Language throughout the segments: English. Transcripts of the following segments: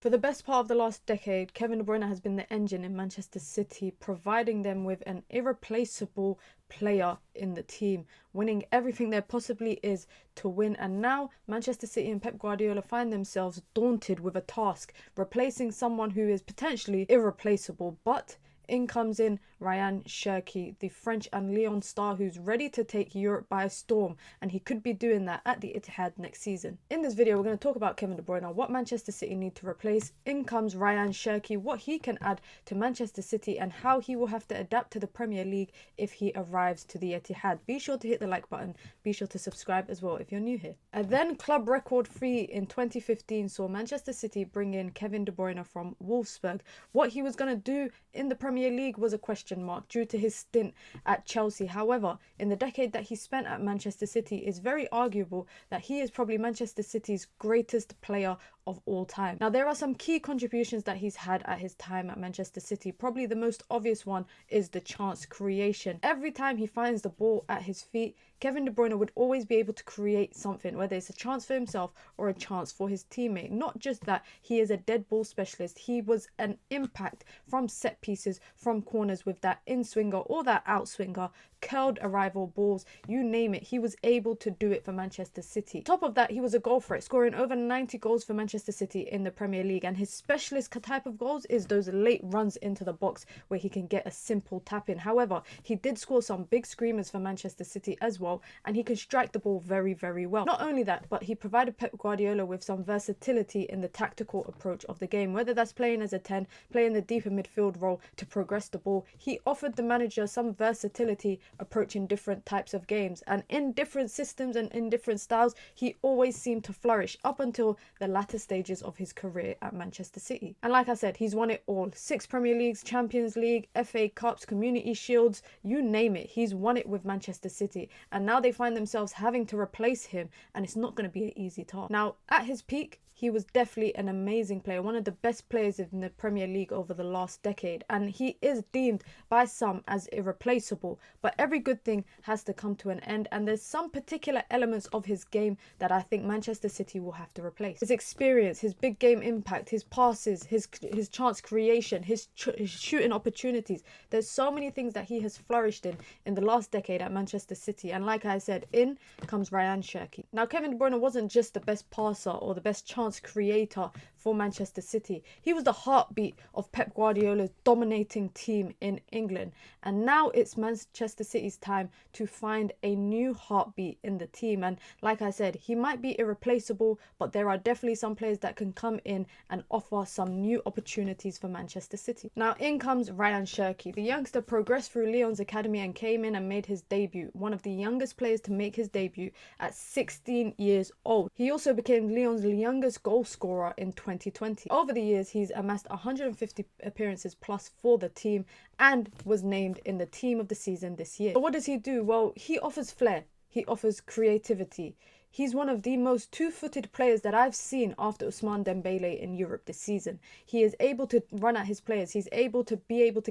For the best part of the last decade, Kevin De Bruyne has been the engine in Manchester City, providing them with an irreplaceable player in the team, winning everything there possibly is to win. And now Manchester City and Pep Guardiola find themselves daunted with a task, replacing someone who is potentially irreplaceable. But in comes in Rayan Cherki, the French and Lyon star who's ready to take Europe by storm, and he could be doing that at the Etihad next season. In this video, we're going to talk about Kevin De Bruyne, what Manchester City need to replace. In comes Rayan Cherki, what he can add to Manchester City and how he will have to adapt to the Premier League if he arrives to the Etihad. Be sure to hit the like button, be sure to subscribe as well if you're new here. And then club record fee in 2015 saw Manchester City bring in Kevin De Bruyne from Wolfsburg. What he was going to do in the Premier League was a question mark due to his stint at Chelsea. However, in the decade that he spent at Manchester City, it's very arguable that he is probably Manchester City's greatest player of all time. Now, there are some key contributions that he's had at his time at Manchester City. Probably the most obvious one is the chance creation. Every time he finds the ball at his feet, Kevin De Bruyne would always be able to create something, whether it's a chance for himself or a chance for his teammate. Not just that, he is a dead ball specialist. He was an impact from set pieces, from corners with that in-swinger or that out-swinger, curled arrival balls, you name it. He was able to do it for Manchester City. Top of that, he was a goal threat, scoring over 90 goals for Manchester City in the Premier League. And his specialist type of goals is those late runs into the box where he can get a simple tap in. However, he did score some big screamers for Manchester City as well, and he can strike the ball very, very well. Not only that, but he provided Pep Guardiola with some versatility in the tactical approach of the game, whether that's playing as a 10, playing the deeper midfield role to progress the ball. He offered the manager some versatility approaching different types of games, and in different systems and in different styles, he always seemed to flourish up until the latter stages of his career at Manchester City. And like I said, he's won it all. 6 Premier Leagues, Champions League, FA Cups, Community Shields, you name it. He's won it with Manchester City, and now they find themselves having to replace him, and it's not going to be an easy task. Now, at his peak, he was definitely an amazing player, one of the best players in the Premier League over the last decade, and he is deemed by some as irreplaceable. But every good thing has to come to an end, and there's some particular elements of his game that I think Manchester City will have to replace. His experience, his big game impact, his passes, his chance creation, his shooting opportunities. There's so many things that he has flourished in the last decade at Manchester City, and like I said, in comes Rayan Cherki. Now, Kevin De Bruyne wasn't just the best passer or the best chance creator for Manchester City. He was the heartbeat of Pep Guardiola's dominating team in England. And now it's Manchester City's time to find a new heartbeat in the team. And like I said, he might be irreplaceable, but there are definitely some players that can come in and offer some new opportunities for Manchester City. Now, in comes Rayan Cherki. The youngster progressed through Lyon's academy and came in and made his debut. One of the youngest players to make his debut at 16 years old. He also became Lyon's youngest goal scorer in 2020. Over the years, he's amassed 150 appearances plus for the team and was named in the team of the season this year. But what does he do? Well, he offers flair. He offers creativity. He's one of the most two-footed players that I've seen after Ousmane Dembele in Europe this season. He is able to run at his players. He's able to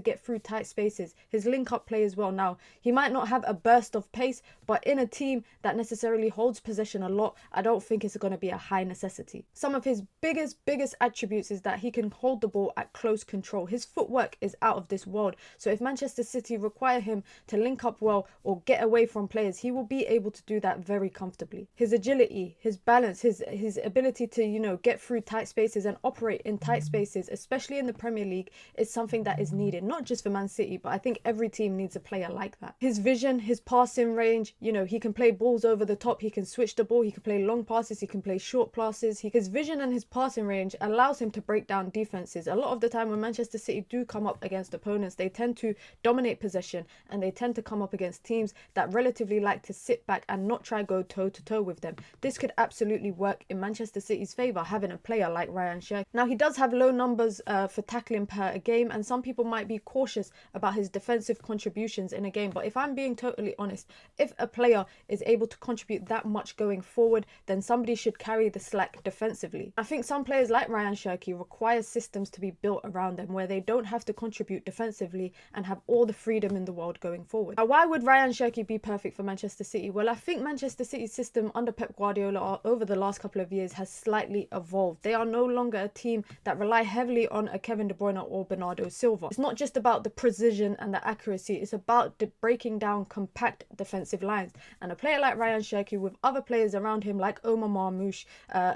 get through tight spaces. His link-up play as well. Now, he might not have a burst of pace, but in a team that necessarily holds possession a lot, I don't think it's going to be a high necessity. Some of his biggest attributes is that he can hold the ball at close control. His footwork is out of this world. So if Manchester City require him to link up well or get away from players, he will be able to do that very comfortably. His agility, his balance, his ability to, get through tight spaces and operate in tight spaces, especially in the Premier League, is something that is needed, not just for Man City, but I think every team needs a player like that. His vision, his passing range, he can play balls over the top, he can switch the ball, he can play long passes, he can play short passes. His vision and his passing range allows him to break down defenses. A lot of the time when Manchester City do come up against opponents, they tend to dominate possession, and they tend to come up against teams that relatively like to sit back and not try go toe-to-toe with them. This could absolutely work in Manchester City's favour, having a player like Rayan Cherki. Now, he does have low numbers for tackling per game, and some people might be cautious about his defensive contributions in a game. But if I'm being totally honest, if a player is able to contribute that much going forward, then somebody should carry the slack defensively. I think some players like Rayan Cherki require systems to be built around them where they don't have to contribute defensively and have all the freedom in the world going forward. Now, why would Rayan Cherki be perfect for Manchester City? Well, I think Manchester City's system under under Pep Guardiola over the last couple of years has slightly evolved. They are no longer a team that rely heavily on a Kevin De Bruyne or Bernardo Silva. It's not just about the precision and the accuracy, it's about breaking down compact defensive lines. And a player like Rayan Cherki with other players around him like Omar Marmoush,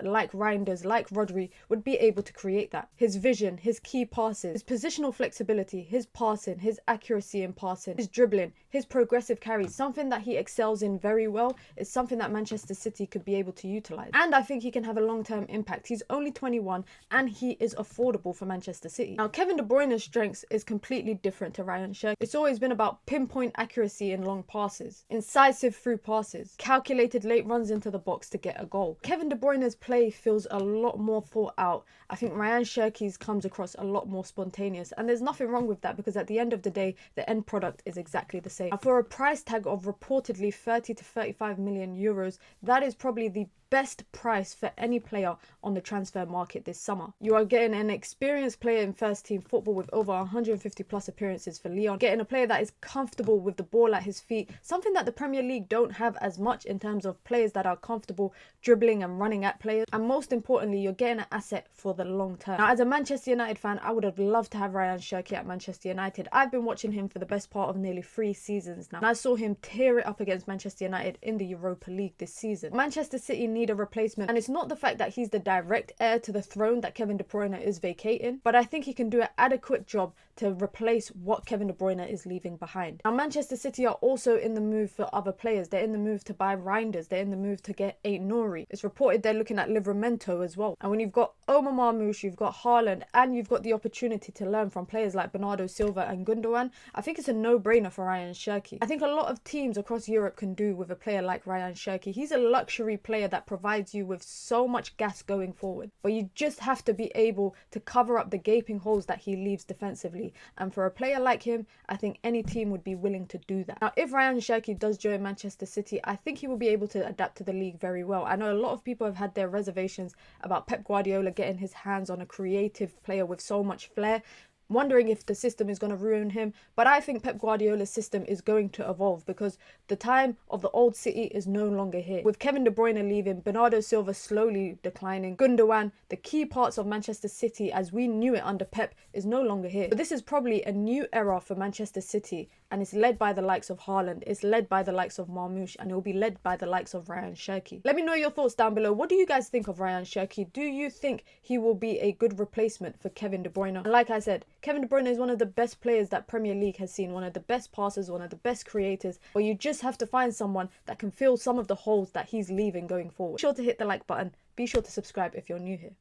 like Reinders, like Rodri would be able to create that. His vision, his key passes, his positional flexibility, his passing, his accuracy in passing, his dribbling, his progressive carries, something that he excels in very well, is something that Manchester City could be able to utilise. And I think he can have a long-term impact. He's only 21 and he is affordable for Manchester City. Now, Kevin De Bruyne's strengths is completely different to Rayan Cherki. It's always been about pinpoint accuracy in long passes, incisive through passes, calculated late runs into the box to get a goal. Kevin De Bruyne's play feels a lot more thought out. I think Rayan Cherki's comes across a lot more spontaneous, and there's nothing wrong with that because at the end of the day, the end product is exactly the same. Now, for a price tag of reportedly 30 to 35 million euros, that is probably the best price for any player on the transfer market this summer. You are getting an experienced player in first team football with over 150 plus appearances for Lyon, getting a player that is comfortable with the ball at his feet, something that the Premier League don't have as much in terms of players that are comfortable dribbling and running at players, and most importantly, you're getting an asset for the long term. Now, as a Manchester United fan, I would have loved to have Rayan Cherki at Manchester United. I've been watching him for the best part of nearly 3 seasons now, and I saw him tear it up against Manchester United in the Europa League this season. Manchester City need a replacement, and it's not the fact that he's the direct heir to the throne that Kevin De Bruyne is vacating, but I think he can do an adequate job to replace what Kevin De Bruyne is leaving behind. Now, Manchester City are also in the move for other players. They're in the move to buy Reinders. They're in the move to get Nouri. It's reported they're looking at Livramento as well. And when you've got Omar Marmoush, you've got Haaland, and you've got the opportunity to learn from players like Bernardo Silva and Gundogan, I think it's a no-brainer for Rayan Cherki. I think a lot of teams across Europe can do with a player like Rayan Cherki. He's a luxury player that provides you with so much gas going forward, but you just have to be able to cover up the gaping holes that he leaves defensively, and for a player like him, I think any team would be willing to do that. Now, if Rayan Cherki does join Manchester City, I think he will be able to adapt to the league very well. I know a lot of people have had their reservations about Pep Guardiola getting his hands on a creative player with so much flair, wondering if the system is going to ruin him, but I think Pep Guardiola's system is going to evolve because the time of the old City is no longer here. With Kevin De Bruyne leaving, Bernardo Silva slowly declining, Gundogan, the key parts of Manchester City as we knew it under Pep is no longer here. But this is probably a new era for Manchester City, and it's led by the likes of Haaland, it's led by the likes of Marmoush, and it will be led by the likes of Rayan Cherki. Let me know your thoughts down below. What do you guys think of Rayan Cherki? Do you think he will be a good replacement for Kevin De Bruyne? And like I said, Kevin De Bruyne is one of the best players that Premier League has seen, one of the best passers, one of the best creators, but you just have to find someone that can fill some of the holes that he's leaving going forward. Be sure to hit the like button. Be sure to subscribe if you're new here.